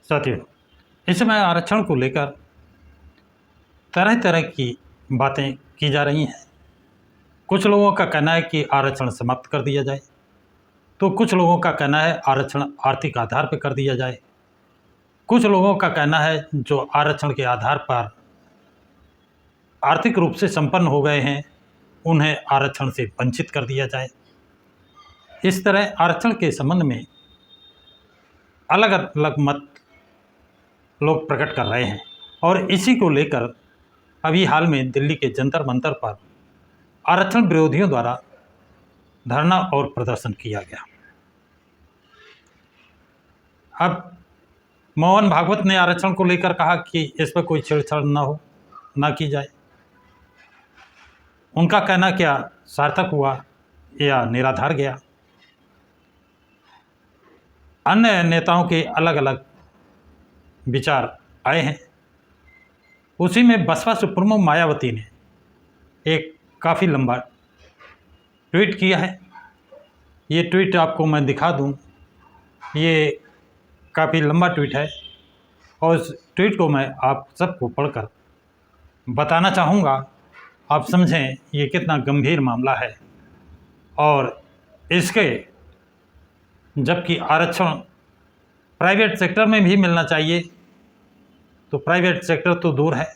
साथियों, इस समय आरक्षण को लेकर तरह तरह की बातें की जा रही हैं। कुछ लोगों का कहना है कि आरक्षण समाप्त कर दिया जाए, तो कुछ लोगों का कहना है आरक्षण आर्थिक आधार पर कर दिया जाए। कुछ लोगों का कहना है जो आरक्षण के आधार पर आर्थिक रूप से संपन्न हो गए हैं, उन्हें आरक्षण से वंचित कर दिया जाए। इस तरह आरक्षण के संबंध में अलग अलग मत लोग प्रकट कर रहे हैं और इसी को लेकर अभी हाल में दिल्ली के जंतर मंतर पर आरक्षण विरोधियों द्वारा धरना और प्रदर्शन किया गया। अब मोहन भागवत ने आरक्षण को लेकर कहा कि इस पर कोई छेड़छाड़ ना की जाए। उनका कहना क्या सार्थक हुआ या निराधार गया? अन्य नेताओं के अलग अलग विचार आए हैं। उसी में बसपा सुप्रीमो मायावती ने एक काफ़ी लंबा ट्वीट किया है। ये ट्वीट आपको मैं दिखा दूं। ये काफ़ी लंबा ट्वीट है और उस ट्वीट को मैं आप सबको पढ़कर बताना चाहूँगा, आप समझें ये कितना गंभीर मामला है। और इसके जबकि आरक्षण प्राइवेट सेक्टर में भी मिलना चाहिए, तो प्राइवेट सेक्टर तो दूर है,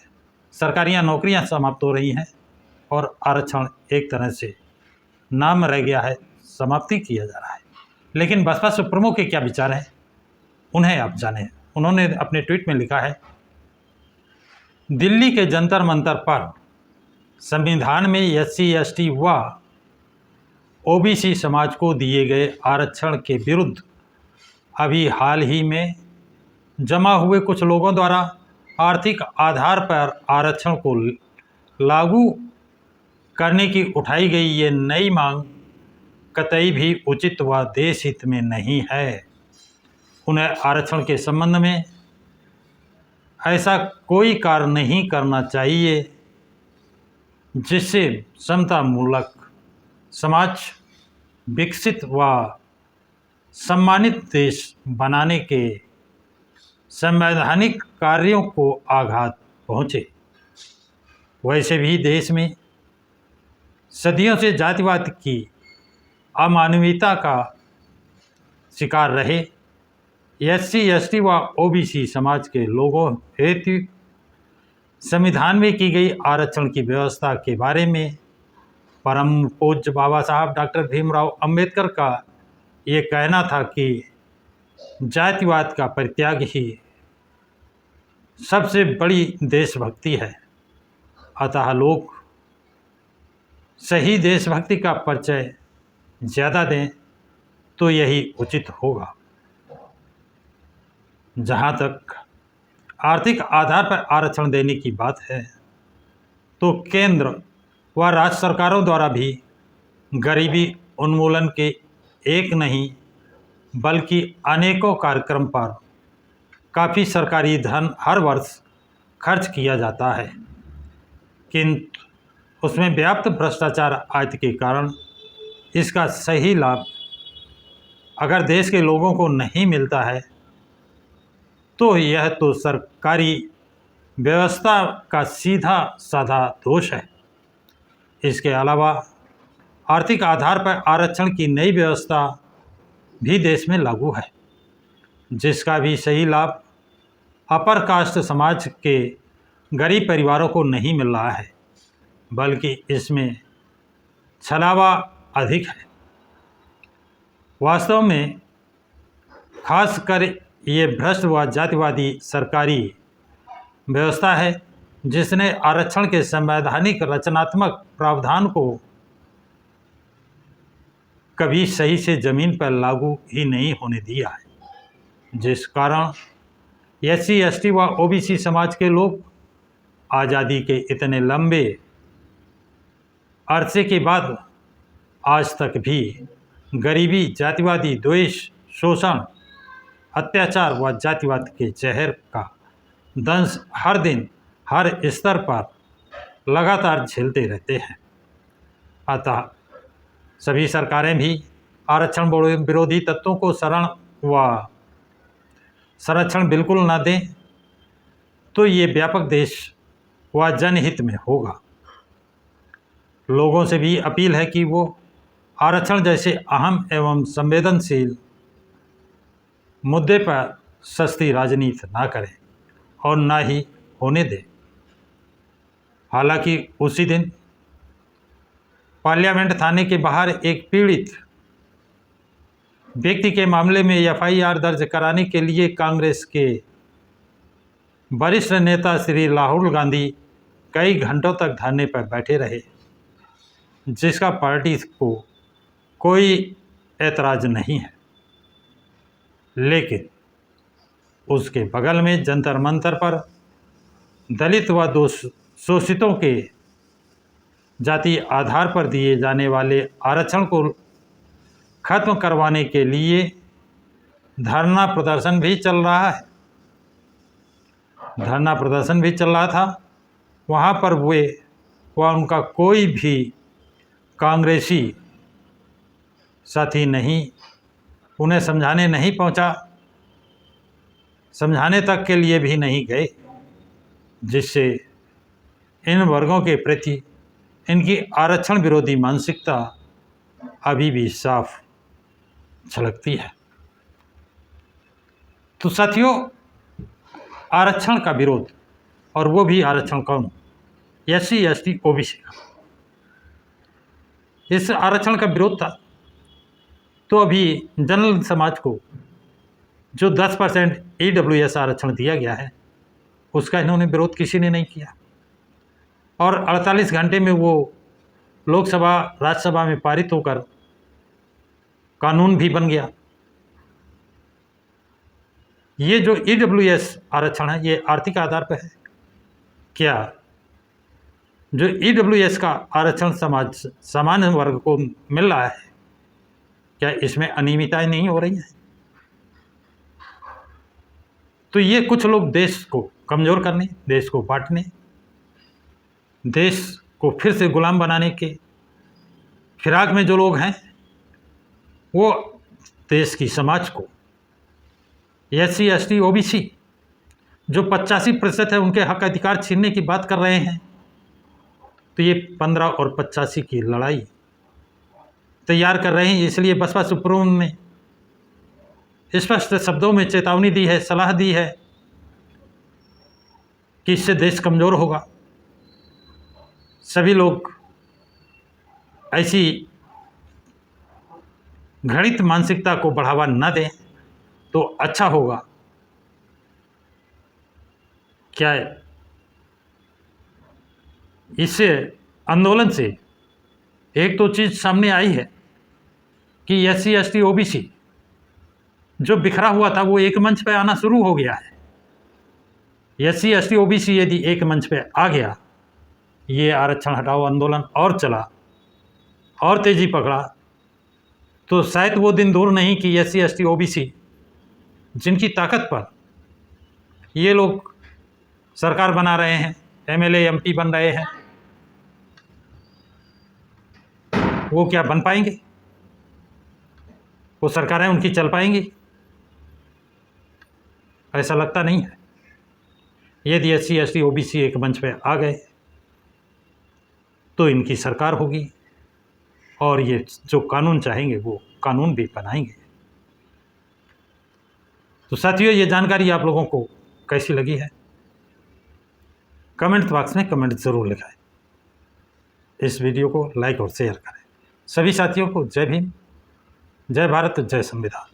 सरकारी नौकरियां समाप्त हो रही हैं और आरक्षण एक तरह से नाम रह गया है, समाप्ति किया जा रहा है। लेकिन बसपा सुप्रीमो के क्या विचार हैं, उन्हें आप जानें। उन्होंने अपने ट्वीट में लिखा है, दिल्ली के जंतर मंतर पर संविधान में SC ST व OBC समाज को दिए गए आरक्षण के विरुद्ध अभी हाल ही में जमा हुए कुछ लोगों द्वारा आर्थिक आधार पर आरक्षण को लागू करने की उठाई गई ये नई मांग कतई भी उचित व देश हित में नहीं है। उन्हें आरक्षण के संबंध में ऐसा कोई कार्य नहीं करना चाहिए जिससे समतामूलक समाज, विकसित व सम्मानित देश बनाने के संवैधानिक कार्यों को आघात पहुँचे। वैसे भी देश में सदियों से जातिवाद की अमानवीयता का शिकार रहे SC ST व OBC समाज के लोगों हेतु संविधान में की गई आरक्षण की व्यवस्था के बारे में परम पूज्य बाबा साहब डॉक्टर भीमराव अंबेडकर का ये कहना था कि जातिवाद का परित्याग ही सबसे बड़ी देशभक्ति है। अतः लोग सही देशभक्ति का परिचय ज़्यादा दें तो यही उचित होगा। जहाँ तक आर्थिक आधार पर आरक्षण देने की बात है, तो केंद्र व राज्य सरकारों द्वारा भी गरीबी उन्मूलन के एक नहीं बल्कि अनेकों कार्यक्रम पर काफ़ी सरकारी धन हर वर्ष खर्च किया जाता है, किंतु उसमें व्याप्त भ्रष्टाचार आदि के कारण इसका सही लाभ अगर देश के लोगों को नहीं मिलता है, तो यह तो सरकारी व्यवस्था का सीधा साधा दोष है। इसके अलावा आर्थिक आधार पर आरक्षण की नई व्यवस्था भी देश में लागू है, जिसका भी सही लाभ अपर कास्ट समाज के गरीब परिवारों को नहीं मिल रहा है, बल्कि इसमें छलावा अधिक है। वास्तव में खासकर ये भ्रष्ट व जातिवादी सरकारी व्यवस्था है जिसने आरक्षण के संवैधानिक रचनात्मक प्रावधान को कभी सही से ज़मीन पर लागू ही नहीं होने दिया है, जिस कारण SC ST व OBC समाज के लोग आज़ादी के इतने लंबे अरसे के बाद आज तक भी गरीबी, जातिवादी द्वेष, शोषण, अत्याचार व जातिवाद के जहर का दंश हर दिन हर स्तर पर लगातार झेलते रहते हैं। अतः सभी सरकारें भी आरक्षण विरोधी तत्वों को शरण व संरक्षण बिल्कुल ना दें तो ये व्यापक देश व जनहित में होगा। लोगों से भी अपील है कि वो आरक्षण जैसे अहम एवं संवेदनशील मुद्दे पर सस्ती राजनीति ना करें और ना ही होने दें। हालांकि उसी दिन पार्लियामेंट थाने के बाहर एक पीड़ित व्यक्ति के मामले में एफआईआर दर्ज कराने के लिए कांग्रेस के वरिष्ठ नेता श्री राहुल गांधी कई घंटों तक धरने पर बैठे रहे, जिसका पार्टी को कोई ऐतराज़ नहीं है। लेकिन उसके बगल में जंतर मंतर पर दलित व शोषितों के जाति आधार पर दिए जाने वाले आरक्षण को खत्म करवाने के लिए धरना प्रदर्शन भी चल रहा है। धरना प्रदर्शन भी चल रहा था। वहाँ पर उनका कोई भी कांग्रेसी साथी नहीं, उन्हें समझाने नहीं पहुँचा, समझाने तक के लिए भी नहीं गए, जिससे इन वर्गों के प्रति इनकी आरक्षण विरोधी मानसिकता अभी भी साफ झलकती है। तो साथियों, आरक्षण का विरोध, और वो भी आरक्षण कौन? SC ST OBC का। इस आरक्षण का विरोध था तो अभी जनरल समाज को जो 10% EWS आरक्षण दिया गया है उसका इन्होंने विरोध किसी ने नहीं किया, और 48 घंटे में वो लोकसभा राज्यसभा में पारित होकर कानून भी बन गया। ये जो EWS आरक्षण है ये आर्थिक आधार पर है क्या? जो EWS का आरक्षण समाज सामान्य वर्ग को मिल रहा है, क्या इसमें अनियमितताएं नहीं हो रही हैं? तो ये कुछ लोग देश को कमज़ोर करने, देश को बांटने, देश को फिर से गुलाम बनाने के फिराक में जो लोग हैं, वो देश की समाज को SC ST OBC जो 85% है उनके हक अधिकार छीनने की बात कर रहे हैं। तो ये 15 और 85 की लड़ाई तैयार कर रहे हैं। इसलिए बसपा सुप्रीमो ने स्पष्ट शब्दों में चेतावनी दी है, सलाह दी है कि इससे देश कमज़ोर होगा। सभी लोग ऐसी घृणित मानसिकता को बढ़ावा न दें तो अच्छा होगा। क्या इससे आंदोलन से एक तो चीज़ सामने आई है कि SC ST OBC जो बिखरा हुआ था वो एक मंच पे आना शुरू हो गया है। SC ST OBC यदि एक मंच पे आ गया, ये आरक्षण हटाओ आंदोलन और चला और तेज़ी पकड़ा, तो शायद वो दिन दूर नहीं कि SC ST OBC जिनकी ताकत पर ये लोग सरकार बना रहे हैं, MLA MP बन रहे हैं, वो क्या बन पाएंगे? वो सरकारें उनकी चल पाएंगी? ऐसा लगता नहीं है। यदि SC ST OBC एक मंच पे आ गए तो इनकी सरकार होगी और ये जो कानून चाहेंगे वो कानून भी बनाएंगे। तो साथियों, ये जानकारी आप लोगों को कैसी लगी है? कमेंट बॉक्स में कमेंट ज़रूर लिखाएं। इस वीडियो को लाइक और शेयर करें। सभी साथियों को जय भीम, जय भारत, जय संविधान।